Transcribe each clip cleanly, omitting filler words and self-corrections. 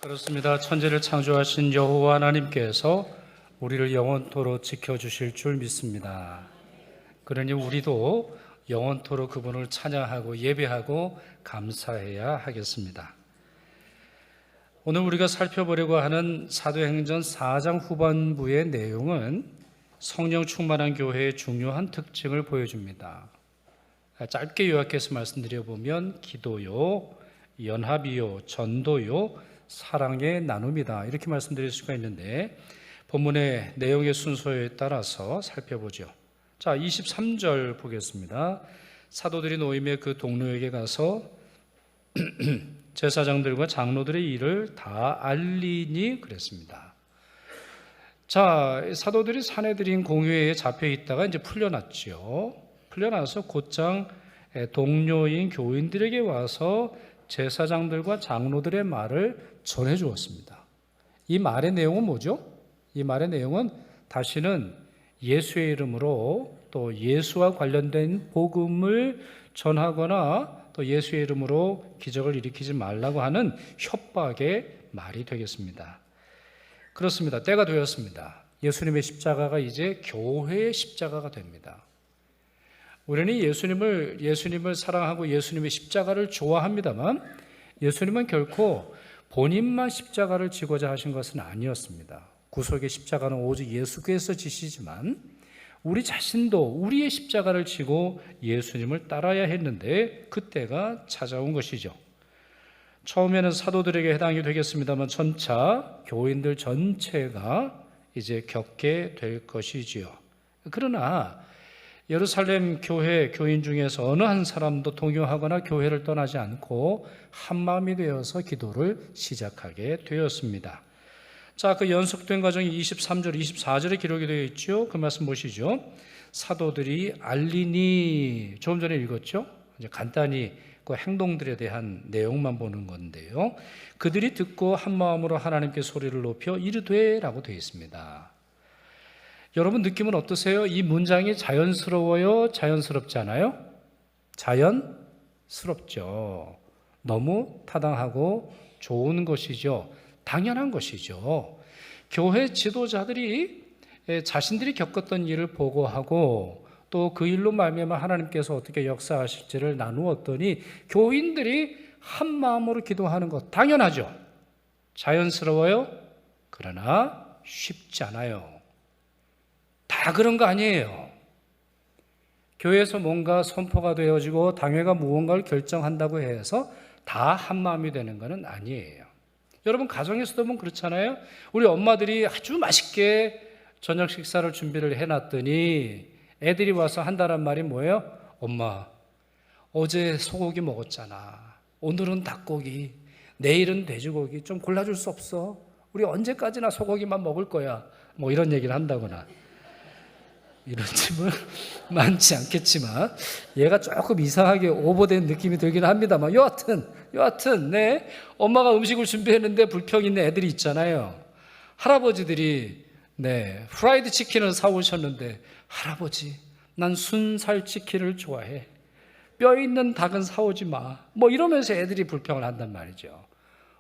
그렇습니다. 천지를 창조하신 여호와 하나님께서 우리를 영원토록 지켜주실 줄 믿습니다. 그러니 우리도 영원토록 그분을 찬양하고 예배하고 감사해야 하겠습니다. 오늘 우리가 살펴보려고 하는 사도행전 4장 후반부의 내용은 성령 충만한 교회의 중요한 특징을 보여줍니다. 짧게 요약해서 말씀드려보면 기도요, 연합이요, 전도요, 사랑의 나눔이다, 이렇게 말씀드릴 수가 있는데 본문의 내용의 순서에 따라서 살펴보죠. 자, 23절 보겠습니다. 사도들이 노임의 그 동료에게 가서 제사장들과 장로들의 일을 다 알리니 그랬습니다. 자, 사도들이 사내들인 공회에 잡혀 있다가 이제 풀려났죠. 풀려나서 곧장 동료인 교인들에게 와서 제사장들과 장로들의 말을 전해 주었습니다. 이 말의 내용은 뭐죠? 이 말의 내용은 다시는 예수의 이름으로 또 예수와 관련된 복음을 전하거나 또 예수의 이름으로 기적을 일으키지 말라고 하는 협박의 말이 되겠습니다. 그렇습니다. 때가 되었습니다. 예수님의 십자가가 이제 교회의 십자가가 됩니다. 우리는 예수님을 사랑하고 예수님의 십자가를 좋아합니다만 예수님은 결코 본인만 십자가를 지고자 하신 것은 아니었습니다. 구속의 십자가는 오직 예수께서 지시지만 우리 자신도 우리의 십자가를 지고 예수님을 따라야 했는데 그때가 찾아온 것이죠. 처음에는 사도들에게 해당이 되겠습니다만 전차 교인들 전체가 이제 겪게 될 것이지요. 그러나 예루살렘 교회 교인 중에서 어느 한 사람도 동요하거나 교회를 떠나지 않고 한마음이 되어서 기도를 시작하게 되었습니다. 자, 그 연속된 과정이 23절, 24절에 기록이 되어 있죠. 그 말씀 보시죠. 사도들이 알리니, 조금 전에 읽었죠. 이제 간단히 그 행동들에 대한 내용만 보는 건데요. 그들이 듣고 한 마음으로 하나님께 소리를 높여 이르되라고 되어 있습니다. 여러분 느낌은 어떠세요? 이 문장이 자연스러워요? 자연스럽지 않아요? 자연스럽죠. 너무 타당하고 좋은 것이죠. 당연한 것이죠. 교회 지도자들이 자신들이 겪었던 일을 보고하고 또 그 일로 말미암아 하나님께서 어떻게 역사하실지를 나누었더니 교인들이 한 마음으로 기도하는 것 당연하죠. 자연스러워요? 그러나 쉽지 않아요. 다 그런 거 아니에요. 교회에서 뭔가 선포가 되어지고 당회가 무언가를 결정한다고 해서 다 한마음이 되는 것은 아니에요. 여러분 가정에서도 보면 그렇잖아요. 우리 엄마들이 아주 맛있게 저녁 식사를 준비를 해놨더니 애들이 와서 한다는 말이 뭐예요? 엄마, 어제 소고기 먹었잖아. 오늘은 닭고기, 내일은 돼지고기. 좀 골라줄 수 없어? 우리 언제까지나 소고기만 먹을 거야. 뭐 이런 얘기를 한다거나. 이런 집은 많지 않겠지만 얘가 조금 이상하게 오버된 느낌이 들긴 합니다만 여하튼 네, 엄마가 음식을 준비했는데 불평 있는 애들이 있잖아요. 할아버지들이 네, 프라이드 치킨을 사오셨는데 할아버지, 난 순살 치킨을 좋아해. 뼈 있는 닭은 사오지 마. 뭐 이러면서 애들이 불평을 한단 말이죠.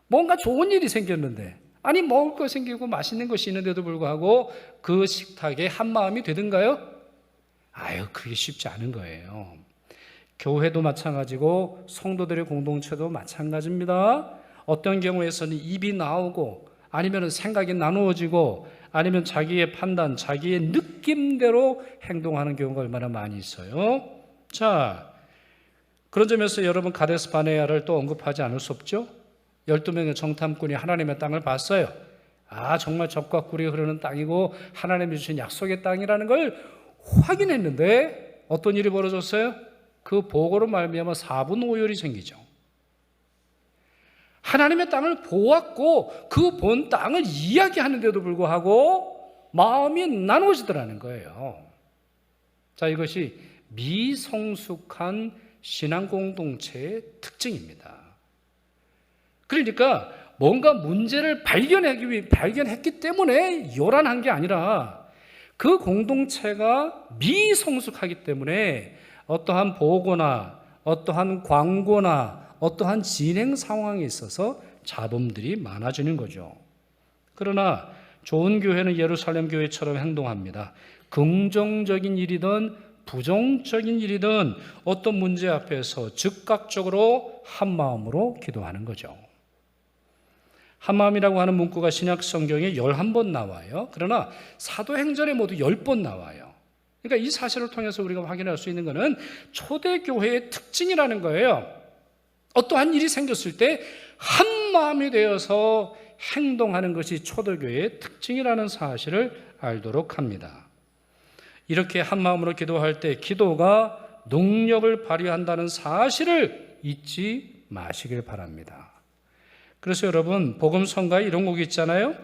뭔가 좋은 일이 생겼는데 아니 먹을 거 생기고 맛있는 것이 있는데도 불구하고 그 식탁에 한마음이 되든가요? 아유, 그게 쉽지 않은 거예요. 교회도 마찬가지고 성도들의 공동체도 마찬가지입니다. 어떤 경우에서는 입이 나오고 아니면 생각이 나누어지고 아니면 자기의 판단, 자기의 느낌대로 행동하는 경우가 얼마나 많이 있어요. 자, 그런 점에서 여러분 가데스 바네아를 또 언급하지 않을 수 없죠. 12명의 정탐꾼이 하나님의 땅을 봤어요. 아, 정말 젖과 꿀이 흐르는 땅이고 하나님이 주신 약속의 땅이라는 걸 확인했는데 어떤 일이 벌어졌어요? 그 보고로 말미암아 4분 오열이 생기죠. 하나님의 땅을 보았고 그 본 땅을 이야기하는데도 불구하고 마음이 나누어지더라는 거예요. 자, 이것이 미성숙한 신앙 공동체의 특징입니다. 그러니까 뭔가 문제를 발견했기 때문에 요란한 게 아니라 그 공동체가 미성숙하기 때문에 어떠한 보고나 어떠한 광고나 어떠한 진행 상황에 있어서 잡음들이 많아지는 거죠. 그러나 좋은 교회는 예루살렘 교회처럼 행동합니다. 긍정적인 일이든 부정적인 일이든 어떤 문제 앞에서 즉각적으로 한마음으로 기도하는 거죠. 한마음이라고 하는 문구가 신약 성경에 11번 나와요. 그러나 사도행전에 모두 10번 나와요. 그러니까 이 사실을 통해서 우리가 확인할 수 있는 것은 초대교회의 특징이라는 거예요. 어떠한 일이 생겼을 때 한마음이 되어서 행동하는 것이 초대교회의 특징이라는 사실을 알도록 합니다. 이렇게 한마음으로 기도할 때 기도가 능력을 발휘한다는 사실을 잊지 마시길 바랍니다. 그래서 여러분, 복음성가에 이런 곡이 있잖아요.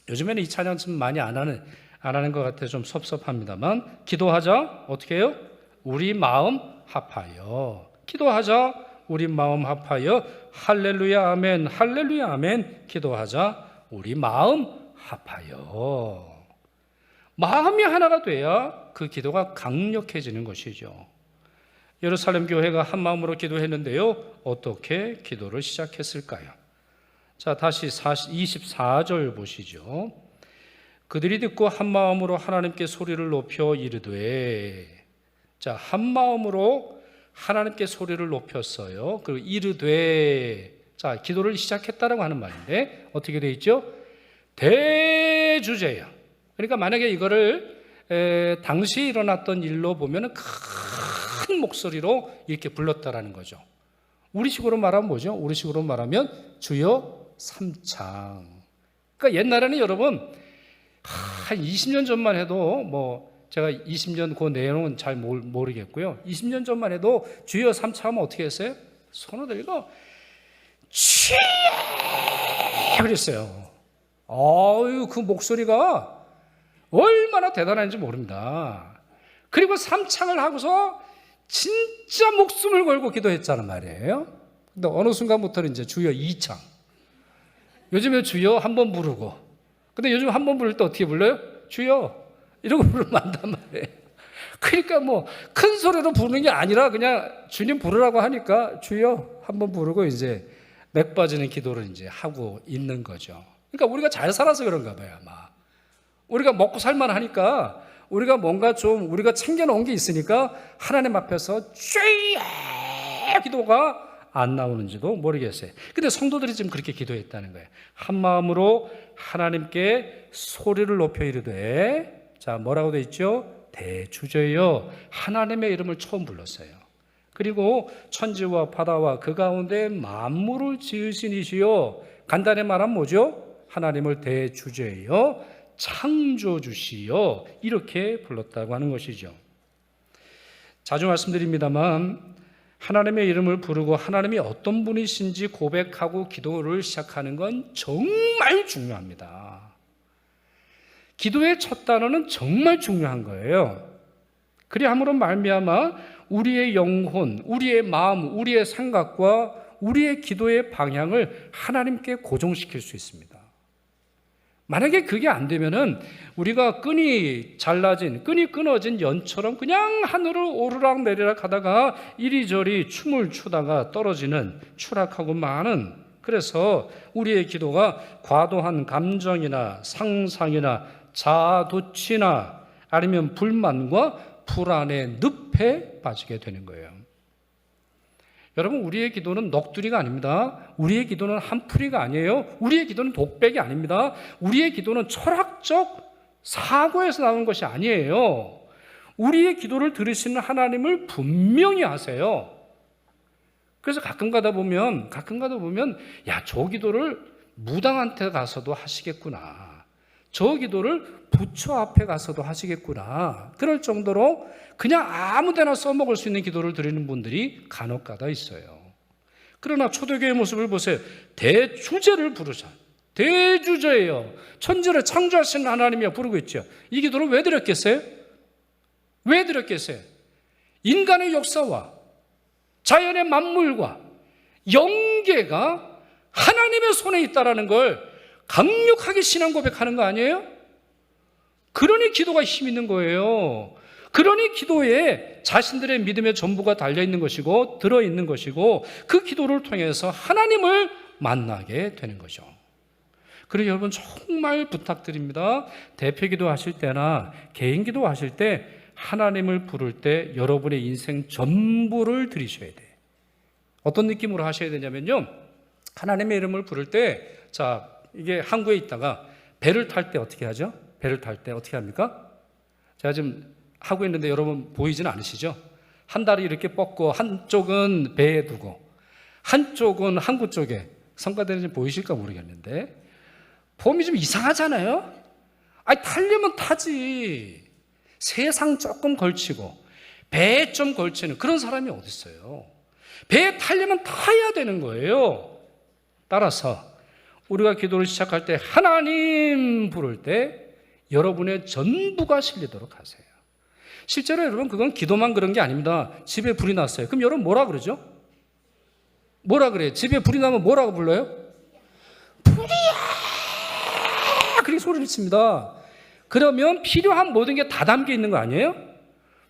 요즘에는 이 찬양 좀 많이 안 하는 것 같아서 좀 섭섭합니다만, 기도하자, 어떻게 해요? 우리 마음 합하여. 기도하자, 우리 마음 합하여. 할렐루야 아멘, 할렐루야 아멘. 기도하자, 우리 마음 합하여. 마음이 하나가 돼야 그 기도가 강력해지는 것이죠. 예루살렘 교회가 한 마음으로 기도했는데요, 어떻게 기도를 시작했을까요? 자, 다시 24절 보시죠. 그들이 듣고 한 마음으로 하나님께 소리를 높여 이르되, 자, 한 마음으로 하나님께 소리를 높였어요. 그리고 이르되, 자, 기도를 시작했다라고 하는 말인데 어떻게 되어 있죠? 대주제야. 그러니까 만약에 이거를 당시 일어났던 일로 보면 큰 목소리로 이렇게 불렀다라는 거죠. 우리식으로 말하면 뭐죠? 우리식으로 말하면 주여 삼창. 그러니까 옛날에는 여러분 한 20년 전만 해도 제가 20년 그 내용은 잘 모르겠고요. 20년 전만 해도 주여 삼창하면 어떻게 했어요? 손을 들고 주여 그랬어요. 그 목소리가 얼마나 대단한지 모릅니다. 그리고 삼창을 하고서 진짜 목숨을 걸고 기도했잖아 말이에요. 근데 어느 순간부터는 이제 주여 이창. 요즘에 주여 한 번 부르고. 근데 요즘 한 번 부를 때 어떻게 불러요? 주여. 이러고 부르면 안단 말이에요. 그러니까 큰 소리로 부르는 게 아니라 그냥 주님 부르라고 하니까 주여 한 번 부르고 이제 맥 빠지는 기도를 이제 하고 있는 거죠. 그러니까 우리가 잘 살아서 그런가 봐요, 아마. 우리가 먹고 살만 하니까 우리가 뭔가 좀 우리가 챙겨놓은 게 있으니까 하나님 앞에서 주여 기도가 안 나오는지도 모르겠어요. 근데 성도들이 지금 그렇게 기도했다는 거예요. 한 마음으로 하나님께 소리를 높여 이르되, 자, 뭐라고 되어 있죠? 대주저여. 하나님의 이름을 처음 불렀어요. 그리고 천지와 바다와 그 가운데 만물을 지으신 이시여. 간단히 말하면 뭐죠? 하나님을 대주저여 창조주시여. 이렇게 불렀다고 하는 것이죠. 자주 말씀드립니다만 하나님의 이름을 부르고 하나님이 어떤 분이신지 고백하고 기도를 시작하는 건 정말 중요합니다. 기도의 첫 단어는 정말 중요한 거예요. 그리함으로 말미암아 우리의 영혼, 우리의 마음, 우리의 생각과 우리의 기도의 방향을 하나님께 고정시킬 수 있습니다. 만약에 그게 안 되면은 우리가 끈이 끊어진 연처럼 그냥 하늘을 오르락 내리락 하다가 이리저리 춤을 추다가 떨어지는 추락하고 마는, 그래서 우리의 기도가 과도한 감정이나 상상이나 자아도취나 아니면 불만과 불안의 늪에 빠지게 되는 거예요. 여러분, 우리의 기도는 넋두리가 아닙니다. 우리의 기도는 한풀이가 아니에요. 우리의 기도는 독백이 아닙니다. 우리의 기도는 철학적 사고에서 나오는 것이 아니에요. 우리의 기도를 들으시는 하나님을 분명히 아세요. 그래서 가끔 가다 보면 야, 저 기도를 무당한테 가서도 하시겠구나. 저 기도를 부처 앞에 가서도 하시겠구나. 그럴 정도로 그냥 아무 데나 써먹을 수 있는 기도를 드리는 분들이 간혹가다 있어요. 그러나 초대교회의 모습을 보세요. 대주제를 부르자. 대주제예요. 천지를 창조하시는 하나님이야 부르고 있죠. 이 기도를 왜 드렸겠어요? 왜 드렸겠어요? 인간의 역사와 자연의 만물과 영계가 하나님의 손에 있다는 걸 강력하게 신앙 고백하는 거 아니에요? 그러니 기도가 힘 있는 거예요. 그러니 기도에 자신들의 믿음의 전부가 달려있는 것이고 들어있는 것이고 그 기도를 통해서 하나님을 만나게 되는 거죠. 그래서 여러분 정말 부탁드립니다. 대표기도 하실 때나 개인기도 하실 때 하나님을 부를 때 여러분의 인생 전부를 드리셔야 돼요. 어떤 느낌으로 하셔야 되냐면요, 하나님의 이름을 부를 때, 자, 이게 항구에 있다가 배를 탈 때 어떻게 하죠? 배를 탈 때 어떻게 합니까? 제가 지금 하고 있는데 여러분 보이지는 않으시죠? 한 다리 이렇게 뻗고 한쪽은 배에 두고 한쪽은 항구 쪽에, 성가대는 보이실까 모르겠는데 폼이 좀 이상하잖아요? 아니, 타려면 타지. 세상 조금 걸치고 배에 좀 걸치는 그런 사람이 어디 있어요? 배에 타려면 타야 되는 거예요. 따라서 우리가 기도를 시작할 때 하나님 부를 때 여러분의 전부가 실리도록 하세요. 실제로 여러분 그건 기도만 그런 게 아닙니다. 집에 불이 났어요. 그럼 여러분 뭐라 그러죠? 뭐라 그래요? 집에 불이 나면 뭐라고 불러요? 불이야! 그렇게 소리를 칩니다. 그러면 필요한 모든 게 다 담겨 있는 거 아니에요?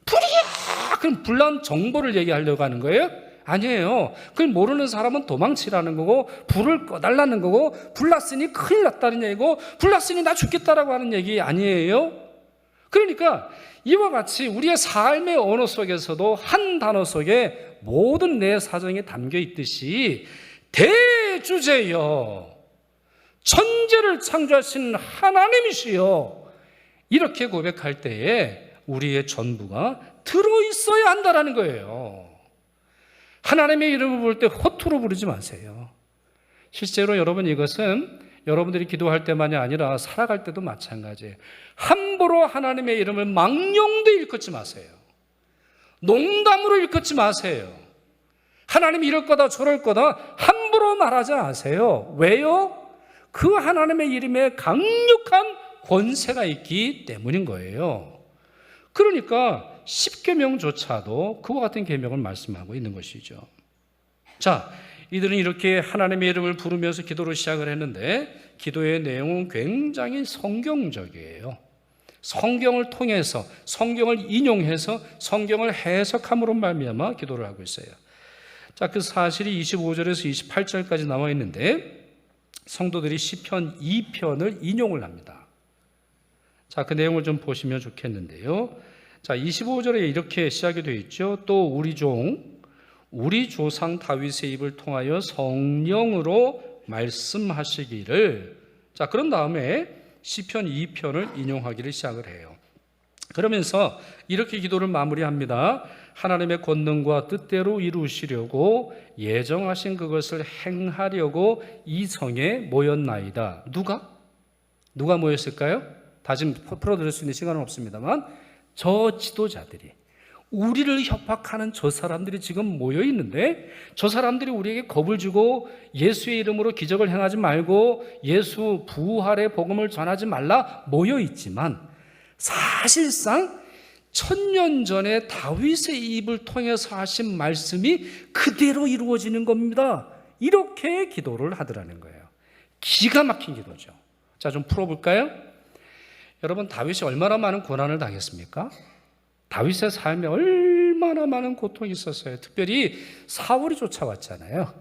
불이야! 그럼 불난 정보를 얘기하려고 하는 거예요? 아니에요. 그걸 모르는 사람은 도망치라는 거고, 불을 꺼달라는 거고, 불났으니 큰일 났다는 얘기고, 불났으니 나 죽겠다라고 하는 얘기 아니에요? 그러니까 이와 같이 우리의 삶의 언어 속에서도 한 단어 속에 모든 내 사정이 담겨 있듯이 대주제여, 천재를 창조하신 하나님이시여, 이렇게 고백할 때에 우리의 전부가 들어있어야 한다는 거예요. 하나님의 이름을 부를 때 허투루 부르지 마세요. 실제로 여러분, 이것은 여러분들이 기도할 때만이 아니라 살아갈 때도 마찬가지예요. 함부로 하나님의 이름을 망령도 일컫지 마세요. 농담으로 일컫지 마세요. 하나님 이럴 거다 저럴 거다 함부로 말하지 마세요. 왜요? 그 하나님의 이름에 강력한 권세가 있기 때문인 거예요. 그러니까 10계명조차도 그와 같은 계명을 말씀하고 있는 것이죠. 자, 이들은 이렇게 하나님의 이름을 부르면서 기도를 시작을 했는데 기도의 내용은 굉장히 성경적이에요. 성경을 통해서, 성경을 인용해서 성경을 해석함으로 말미암아 기도를 하고 있어요. 자, 그 사실이 25절에서 28절까지 나와 있는데 성도들이 시편 2편을 인용을 합니다. 자, 그 내용을 좀 보시면 좋겠는데요. 자, 25절에 이렇게 시작이 되어 있죠. 또 우리 조상 다윗의 입을 통하여 성령으로 말씀하시기를. 자, 그런 다음에 시편 2편을 인용하기를 시작을 해요. 그러면서 이렇게 기도를 마무리합니다. 하나님의 권능과 뜻대로 이루시려고 예정하신 그것을 행하려고 이 성에 모였나이다. 누가 모였을까요? 다 지금 풀어드릴 수 있는 시간은 없습니다만 저 지도자들이, 우리를 협박하는 저 사람들이 지금 모여 있는데 저 사람들이 우리에게 겁을 주고 예수의 이름으로 기적을 행하지 말고 예수 부활의 복음을 전하지 말라 모여 있지만 사실상 1000년 전에 다윗의 입을 통해서 하신 말씀이 그대로 이루어지는 겁니다. 이렇게 기도를 하더라는 거예요. 기가 막힌 기도죠. 자, 좀 풀어볼까요? 여러분, 다윗이 얼마나 많은 고난을 당했습니까? 다윗의 삶에 얼마나 많은 고통이 있었어요. 특별히 사울이 쫓아왔잖아요.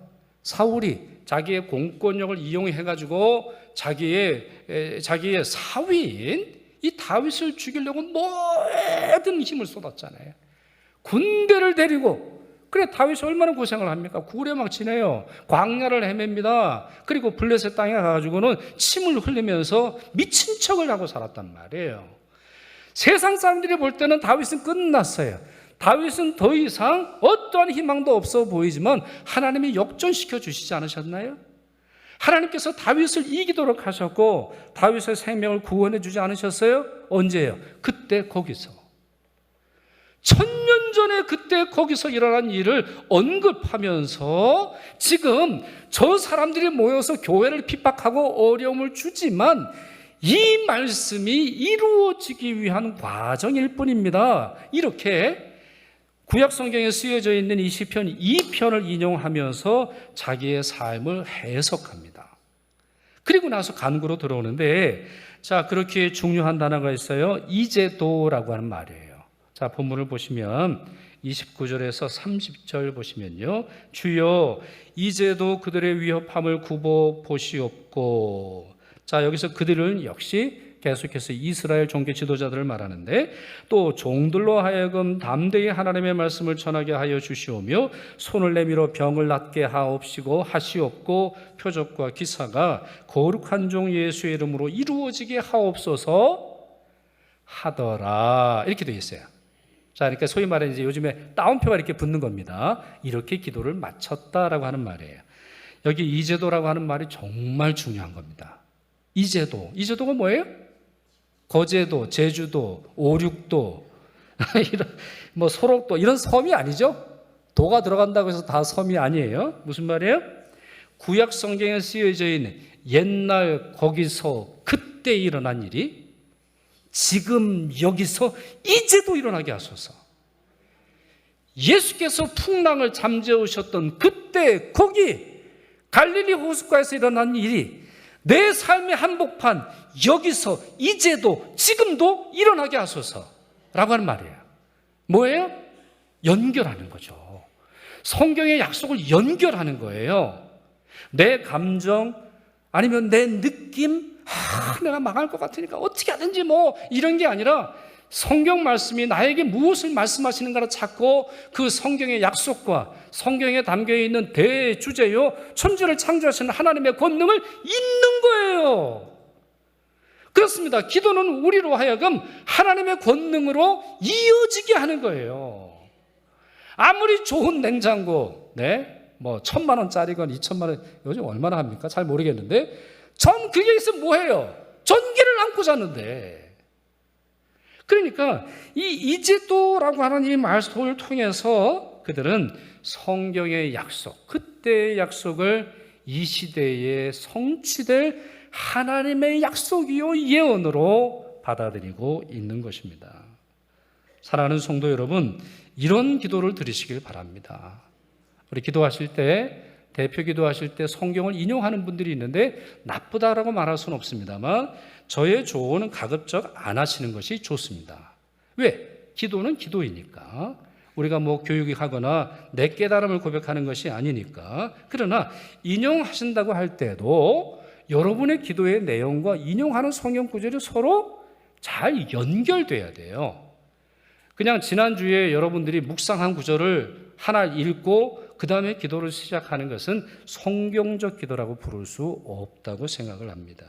사울이 자기의 공권력을 이용해가지고 자기의 사위인 이 다윗을 죽이려고 모든 힘을 쏟았잖아요. 군대를 데리고, 그래 다윗이 얼마나 고생을 합니까? 굴에 막 지내요. 광야를 헤맵니다. 그리고 블레셋 땅에 가가지고는 침을 흘리면서 미친 척을 하고 살았단 말이에요. 세상 사람들이 볼 때는 다윗은 끝났어요. 다윗은 더 이상 어떠한 희망도 없어 보이지만 하나님이 역전시켜 주시지 않으셨나요? 하나님께서 다윗을 이기도록 하셨고 다윗의 생명을 구원해 주지 않으셨어요? 언제예요? 그때 거기서. 1000년 전에 그때 거기서 일어난 일을 언급하면서 지금 저 사람들이 모여서 교회를 핍박하고 어려움을 주지만 이 말씀이 이루어지기 위한 과정일 뿐입니다. 이렇게 구약 성경에 쓰여져 있는 이 시편 2편을 인용하면서 자기의 삶을 해석합니다. 그리고 나서 간구로 들어오는데, 자, 그렇게 중요한 단어가 있어요. 이제도라고 하는 말이에요. 자, 본문을 보시면 29절에서 30절 보시면요. 주여 이제도 그들의 위협함을 굽어 보시옵고. 자, 여기서 그들은 역시 계속해서 이스라엘 종교 지도자들을 말하는데, 또 종들로 하여금 담대히 하나님의 말씀을 전하게 하여 주시오며 손을 내밀어 병을 낫게 하시옵고 표적과 기사가 거룩한 종 예수의 이름으로 이루어지게 하옵소서 하더라. 이렇게 되어 있어요. 자, 그러니까 소위 말해 이제 요즘에 따옴표가 이렇게 붙는 겁니다. 이렇게 기도를 마쳤다라고 하는 말이에요. 여기 이제도라고 하는 말이 정말 중요한 겁니다. 이제도가 뭐예요? 거제도, 제주도, 오륙도, 이런 뭐 소록도 이런 섬이 아니죠. 도가 들어간다고 해서 다 섬이 아니에요. 무슨 말이에요? 구약 성경에 쓰여져 있는 옛날 거기서 그때 일어난 일이 지금 여기서 이제도 일어나게 하소서. 예수께서 풍랑을 잠재우셨던 그때 거기 갈릴리 호숫가에서 일어난 일이 내 삶의 한복판 여기서 이제도 지금도 일어나게 하소서라고 하는 말이에요. 뭐예요? 연결하는 거죠. 성경의 약속을 연결하는 거예요. 내 감정 아니면 내 느낌, 내가 망할 것 같으니까 어떻게 하든지 뭐 이런 게 아니라 성경 말씀이 나에게 무엇을 말씀하시는가를 찾고 그 성경의 약속과 성경에 담겨있는 대주제요 천지를 창조하시는 하나님의 권능을 잊는 거예요. 그렇습니다. 기도는 우리로 하여금 하나님의 권능으로 이어지게 하는 거예요. 아무리 좋은 냉장고, 뭐 1,000만 원짜리건 2,000만 원, 요즘 얼마나 합니까? 잘 모르겠는데 전 그게 있으면 뭐해요? 전기를 안고 자는데. 그러니까 이 이제도라고 하는 이 말씀을 통해서 그들은 성경의 약속, 그때의 약속을 이 시대에 성취될 하나님의 약속이요 예언으로 받아들이고 있는 것입니다. 사랑하는 성도 여러분, 이런 기도를 들으시길 바랍니다. 우리 기도하실 때, 대표 기도하실 때 성경을 인용하는 분들이 있는데 나쁘다라고 말할 수는 없습니다만 저의 조언은 가급적 안 하시는 것이 좋습니다. 왜? 기도는 기도이니까. 우리가 뭐 교육하거나 내 깨달음을 고백하는 것이 아니니까. 그러나 인용하신다고 할 때도 여러분의 기도의 내용과 인용하는 성경 구절이 서로 잘 연결돼야 돼요. 그냥 지난주에 여러분들이 묵상한 구절을 하나 읽고 그 다음에 기도를 시작하는 것은 성경적 기도라고 부를 수 없다고 생각을 합니다.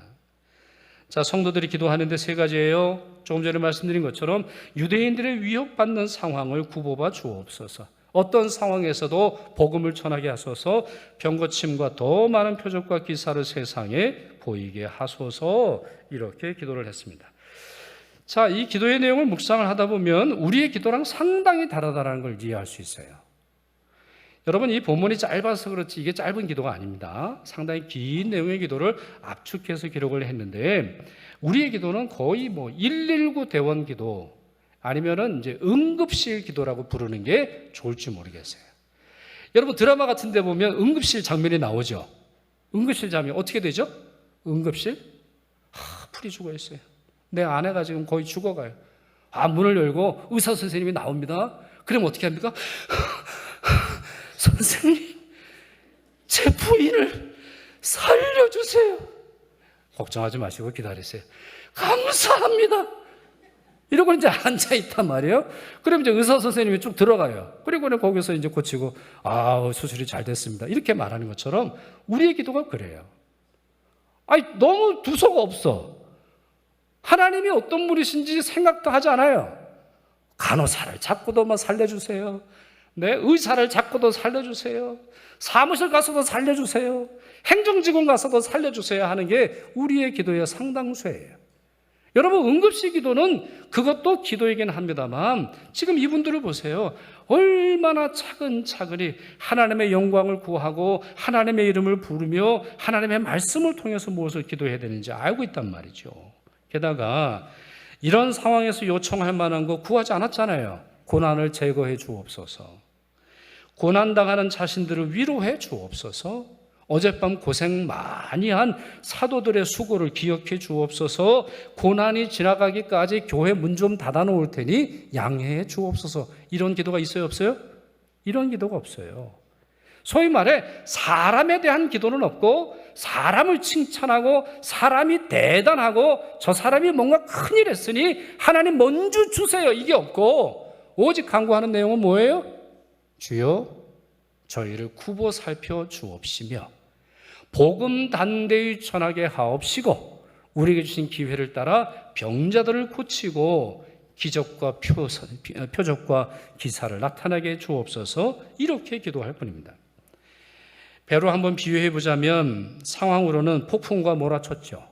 자, 성도들이 기도하는데 3가지예요. 조금 전에 말씀드린 것처럼 유대인들의 위협받는 상황을 구보봐 주옵소서. 어떤 상황에서도 복음을 전하게 하소서. 병고침과 더 많은 표적과 기사를 세상에 보이게 하소서. 이렇게 기도를 했습니다. 자, 이 기도의 내용을 묵상을 하다 보면 우리의 기도랑 상당히 다르다는 걸 이해할 수 있어요. 여러분, 이 본문이 짧아서 그렇지 이게 짧은 기도가 아닙니다. 상당히 긴 내용의 기도를 압축해서 기록을 했는데 우리의 기도는 거의 뭐 119 대원 기도 아니면은 이제 응급실 기도라고 부르는 게 좋을지 모르겠어요. 여러분, 드라마 같은 데 보면 응급실 장면이 나오죠. 응급실 장면 어떻게 되죠? 응급실? 풀이 죽어 있어요. 내 아내가 지금 거의 죽어가요. 문을 열고 의사 선생님이 나옵니다. 그럼 어떻게 합니까? 선생님, 제 부인을 살려주세요. 걱정하지 마시고 기다리세요. 감사합니다. 이러고 이제 앉아있단 말이에요. 그럼 이제 의사 선생님이 쭉 들어가요. 그리고 거기서 이제 고치고, 수술이 잘 됐습니다. 이렇게 말하는 것처럼 우리의 기도가 그래요. 너무 두서가 없어. 하나님이 어떤 분이신지 생각도 하지 않아요. 간호사를 잡고도 살려주세요. 의사를 잡고도 살려주세요. 사무실 가서도 살려주세요. 행정직원 가서도 살려주세요 하는 게 우리의 기도의 상당수예요. 여러분, 응급실 기도는 그것도 기도이긴 합니다만 지금 이분들을 보세요. 얼마나 차근차근히 하나님의 영광을 구하고 하나님의 이름을 부르며 하나님의 말씀을 통해서 무엇을 기도해야 되는지 알고 있단 말이죠. 게다가 이런 상황에서 요청할 만한 거 구하지 않았잖아요. 고난을 제거해 주옵소서. 고난당하는 자신들을 위로해 주옵소서. 어젯밤 고생 많이 한 사도들의 수고를 기억해 주옵소서. 고난이 지나가기까지 교회 문 좀 닫아 놓을 테니 양해해 주옵소서. 이런 기도가 있어요, 없어요? 이런 기도가 없어요. 소위 말해 사람에 대한 기도는 없고, 사람을 칭찬하고 사람이 대단하고 저 사람이 뭔가 큰일 했으니 하나님 먼저 주세요, 이게 없고, 오직 간구하는 내용은 뭐예요? 주여 저희를 굽어 살펴 주옵시며 복음 단대히 전하게 하옵시고 우리에게 주신 기회를 따라 병자들을 고치고 기적과 표적과 기사를 나타나게 주옵소서. 이렇게 기도할 뿐입니다. 배로 한번 비유해 보자면 상황으로는 폭풍과 몰아쳤죠.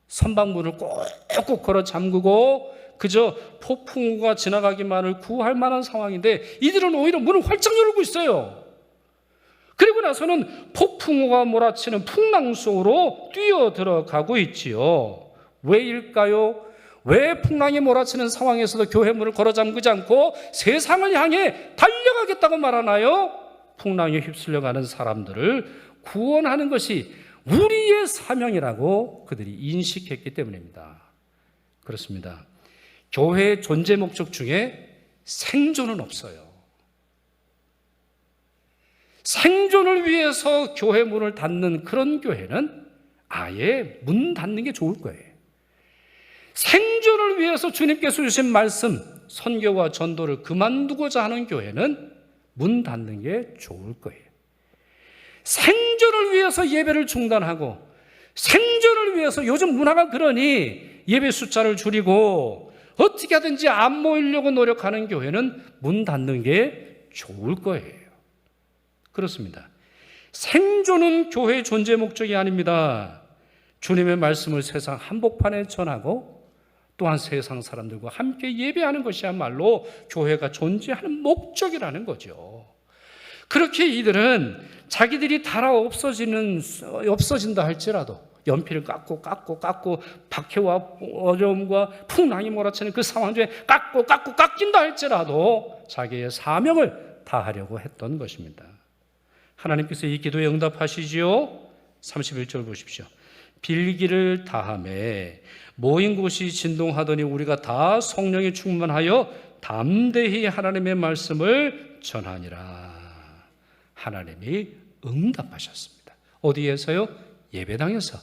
선박문을 꼭꼭 걸어 잠그고 그저 폭풍우가 지나가기만을 구할 만한 상황인데 이들은 오히려 문을 활짝 열고 있어요. 그리고 나서는 폭풍우가 몰아치는 풍랑 속으로 뛰어들어가고 있지요. 왜일까요? 왜 풍랑이 몰아치는 상황에서도 교회 문을 걸어 잠그지 않고 세상을 향해 달려가겠다고 말하나요? 풍랑에 휩쓸려가는 사람들을 구원하는 것이 우리의 사명이라고 그들이 인식했기 때문입니다. 그렇습니다. 교회의 존재 목적 중에 생존은 없어요. 생존을 위해서 교회 문을 닫는 그런 교회는 아예 문 닫는 게 좋을 거예요. 생존을 위해서 주님께서 주신 말씀, 선교와 전도를 그만두고자 하는 교회는 문 닫는 게 좋을 거예요. 생존을 위해서 예배를 중단하고 생존을 위해서 요즘 문화가 그러니 예배 숫자를 줄이고 어떻게 하든지 안 모이려고 노력하는 교회는 문 닫는 게 좋을 거예요. 그렇습니다. 생존은 교회의 존재 목적이 아닙니다. 주님의 말씀을 세상 한복판에 전하고 또한 세상 사람들과 함께 예배하는 것이야말로 교회가 존재하는 목적이라는 거죠. 그렇게 이들은 자기들이 달아 없어진다 할지라도 연필을 깎고 박해와 어려움과 풍랑이 몰아치는 그 상황 중에 깎인다 할지라도 자기의 사명을 다하려고 했던 것입니다. 하나님께서 이 기도에 응답하시지요. 31절 보십시오. 빌기를 다하매 모인 곳이 진동하더니 우리가 다 성령에 충만하여 담대히 하나님의 말씀을 전하니라. 하나님이 응답하셨습니다. 어디에서요? 예배당에서.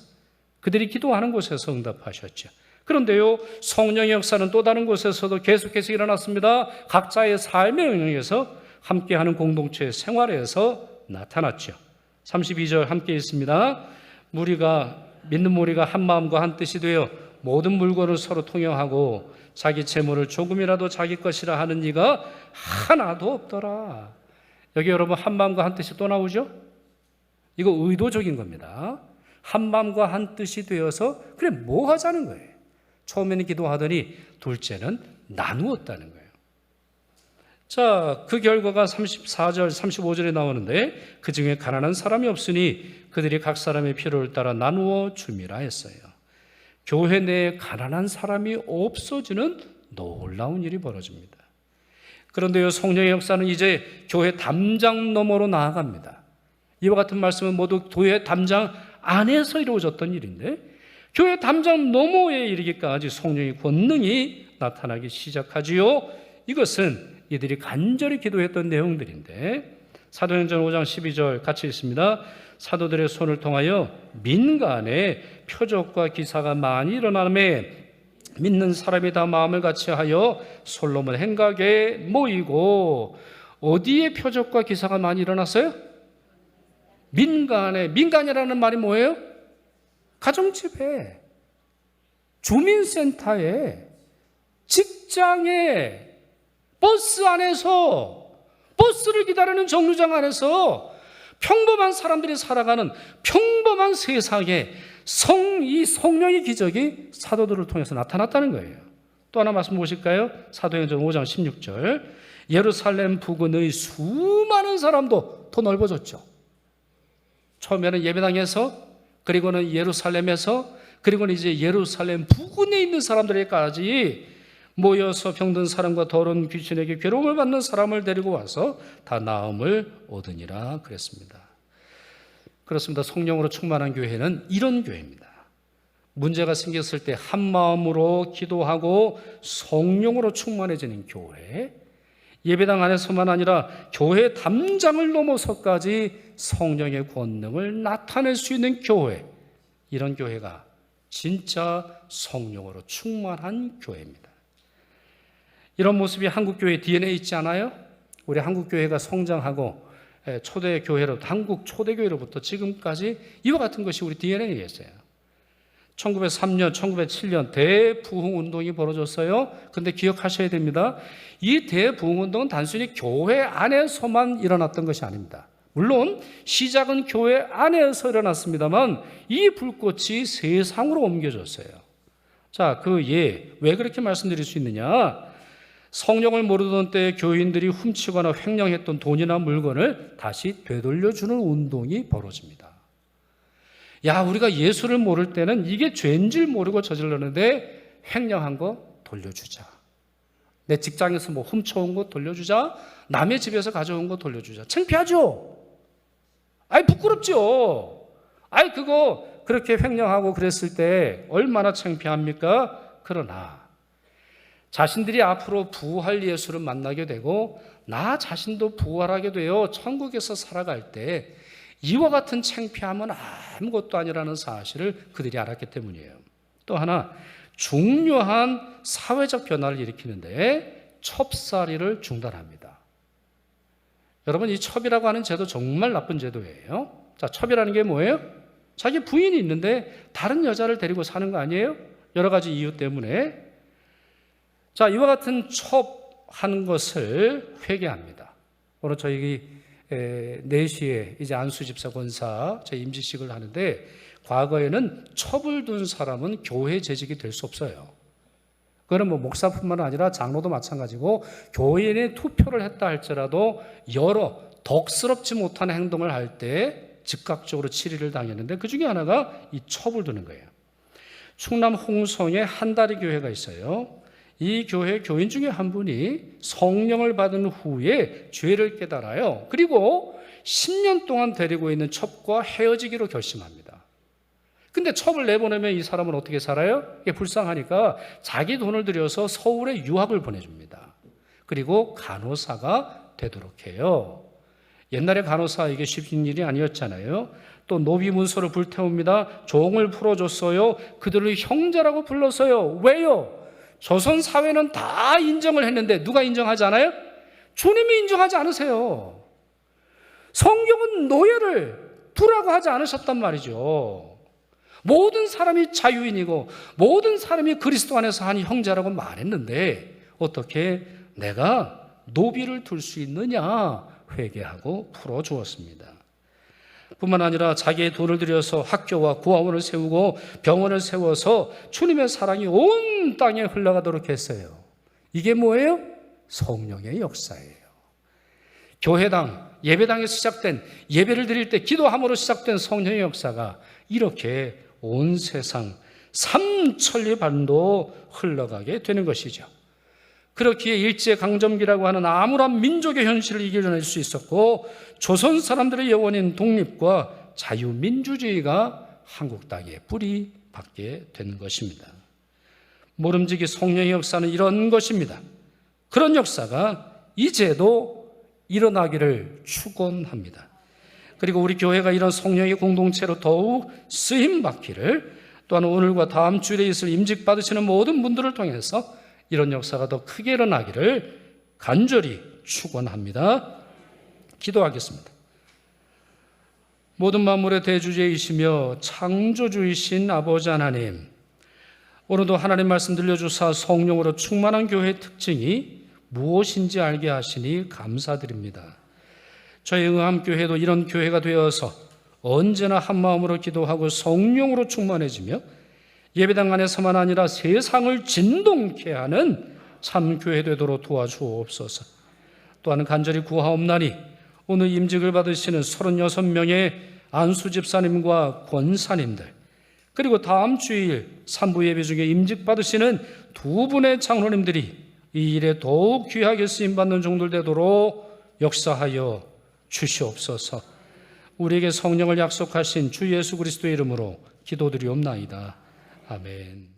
그들이 기도하는 곳에서 응답하셨죠. 그런데요, 성령의 역사는 또 다른 곳에서도 계속해서 일어났습니다. 각자의 삶의 영역에서 함께하는 공동체의 생활에서 나타났죠. 32절 함께 있습니다. 믿는 무리가 한 마음과 한 뜻이 되어 모든 물건을 서로 통용하고 자기 재물을 조금이라도 자기 것이라 하는 이가 하나도 없더라. 여기 여러분 한 마음과 한 뜻이 또 나오죠? 이거 의도적인 겁니다. 한 마음과 한 뜻이 되어서 그래 뭐 하자는 거예요. 처음에는 기도하더니 둘째는 나누었다는 거예요. 자, 그 결과가 34절, 35절에 나오는데 그 중에 가난한 사람이 없으니 그들이 각 사람의 필요를 따라 나누어 줌이라 했어요. 교회 내에 가난한 사람이 없어지는 놀라운 일이 벌어집니다. 그런데요, 성령의 역사는 이제 교회 담장 너머로 나아갑니다. 이와 같은 말씀은 모두 교회 담장 안에서 이루어졌던 일인데 교회 담장 너머에 이르기까지 성령의 권능이 나타나기 시작하지요. 이것은 이들이 간절히 기도했던 내용들인데 사도행전 5장 12절 같이 있습니다. 사도들의 손을 통하여 민간에 표적과 기사가 많이 일어나매 믿는 사람이 다 마음을 같이하여 솔로몬 행각에 모이고 어디에 표적과 기사가 많이 일어났어요? 민간이라는 말이 뭐예요? 가정집에, 주민센터에, 직장에, 버스 안에서, 버스를 기다리는 정류장 안에서 평범한 사람들이 살아가는 평범한 세상에 이 성령의 기적이 사도들을 통해서 나타났다는 거예요. 또 하나 말씀 보실까요? 사도행전 5장 16절. 예루살렘 부근의 수많은 사람도 더 넓어졌죠. 처음에는 예배당에서, 그리고는 예루살렘에서, 그리고는 이제 예루살렘 부근에 있는 사람들에게까지 모여서 병든 사람과 더러운 귀신에게 괴로움을 받는 사람을 데리고 와서 다 나음을 얻으니라 그랬습니다. 그렇습니다. 성령으로 충만한 교회는 이런 교회입니다. 문제가 생겼을 때 한마음으로 기도하고 성령으로 충만해지는 교회, 예배당 안에서만 아니라 교회 담장을 넘어서까지 성령의 권능을 나타낼 수 있는 교회, 이런 교회가 진짜 성령으로 충만한 교회입니다. 이런 모습이 한국교회 DNA에 있지 않아요? 우리 한국교회가 성장하고 초대교회로부터, 한국 초대교회로부터 지금까지 이와 같은 것이 우리 DNA에 있어요. 1903년, 1907년 대부흥운동이 벌어졌어요. 그런데 기억하셔야 됩니다. 이 대부흥운동은 단순히 교회 안에서만 일어났던 것이 아닙니다. 물론 시작은 교회 안에서 일어났습니다만 이 불꽃이 세상으로 옮겨졌어요. 자, 왜 그렇게 말씀드릴 수 있느냐? 성령을 모르던 때에 교인들이 훔치거나 횡령했던 돈이나 물건을 다시 되돌려주는 운동이 벌어집니다. 야, 우리가 예수를 모를 때는 이게 죄인 줄 모르고 저질렀는데 횡령한 거 돌려주자. 내 직장에서 훔쳐온 거 돌려주자. 남의 집에서 가져온 거 돌려주자. 창피하죠? 부끄럽죠? 그거 그렇게 횡령하고 그랬을 때 얼마나 창피합니까? 그러나 자신들이 앞으로 부활 예수를 만나게 되고 나 자신도 부활하게 되어 천국에서 살아갈 때 이와 같은 창피함은 아무것도 아니라는 사실을 그들이 알았기 때문이에요. 또 하나 중요한 사회적 변화를 일으키는데 첩살이를 중단합니다. 여러분, 이 첩이라고 하는 제도 정말 나쁜 제도예요. 자, 첩이라는 게 뭐예요? 자기 부인이 있는데 다른 여자를 데리고 사는 거 아니에요? 여러 가지 이유 때문에. 자, 이와 같은 첩하는 것을 회개합니다. 오늘 저희 4시에 이제 안수집사 권사 제 임직식을 하는데 과거에는 첩을 둔 사람은 교회 재직이 될 수 없어요. 그거는 목사뿐만 아니라 장로도 마찬가지고 교인의 투표를 했다 할지라도 여러 덕스럽지 못한 행동을 할 때 즉각적으로 치리를 당했는데 그 중에 하나가 이 첩을 두는 거예요. 충남 홍성에 한다리 교회가 있어요. 이 교회 교인 중에 한 분이 성령을 받은 후에 죄를 깨달아요. 그리고 10년 동안 데리고 있는 첩과 헤어지기로 결심합니다. 근데 첩을 내보내면 이 사람은 어떻게 살아요? 이게 불쌍하니까 자기 돈을 들여서 서울에 유학을 보내줍니다. 그리고 간호사가 되도록 해요. 옛날에 간호사 이게 쉽은 일이 아니었잖아요. 또 노비 문서를 불태웁니다. 종을 풀어줬어요. 그들을 형제라고 불렀어요. 왜요? 조선 사회는 다 인정을 했는데 누가 인정하지 않아요? 주님이 인정하지 않으세요. 성경은 노예를 두라고 하지 않으셨단 말이죠. 모든 사람이 자유인이고 모든 사람이 그리스도 안에서 한 형제라고 말했는데 어떻게 내가 노비를 둘 수 있느냐 회개하고 풀어주었습니다. 뿐만 아니라 자기의 돈을 들여서 학교와 고아원을 세우고 병원을 세워서 주님의 사랑이 온 땅에 흘러가도록 했어요. 이게 뭐예요? 성령의 역사예요. 교회당, 예배당에서 시작된 예배를 드릴 때 기도함으로 시작된 성령의 역사가 이렇게 온 세상 삼천리 반도 흘러가게 되는 것이죠. 그렇기에 일제강점기라고 하는 암울한 민족의 현실을 이겨낼 수 있었고 조선 사람들의 영원인 독립과 자유민주주의가 한국 땅에 뿌리 박게 된 것입니다. 모름지기 성령의 역사는 이런 것입니다. 그런 역사가 이제도 일어나기를 축원합니다. 그리고 우리 교회가 이런 성령의 공동체로 더욱 쓰임받기를, 또한 오늘과 다음 주일에 있을 임직받으시는 모든 분들을 통해서 이런 역사가 더 크게 일어나기를 간절히 축원합니다. 기도하겠습니다. 모든 만물의 대주제이시며 창조주이신 아버지 하나님, 오늘도 하나님 말씀 들려주사 성령으로 충만한 교회의 특징이 무엇인지 알게 하시니 감사드립니다. 저희 응암교회도 이런 교회가 되어서 언제나 한마음으로 기도하고 성령으로 충만해지며 예배당 안에서만 아니라 세상을 진동케 하는 참 교회 되도록 도와주옵소서. 또한 간절히 구하옵나니 오늘 임직을 받으시는 36명의 안수 집사님과 권사님들, 그리고 다음 주일 3부 예배 중에 임직 받으시는 2분의 장로님들이 이 일에 더욱 귀하게 쓰임받는 종들 되도록 역사하여 주시옵소서. 우리에게 성령을 약속하신 주 예수 그리스도의 이름으로 기도드리옵나이다. 아멘.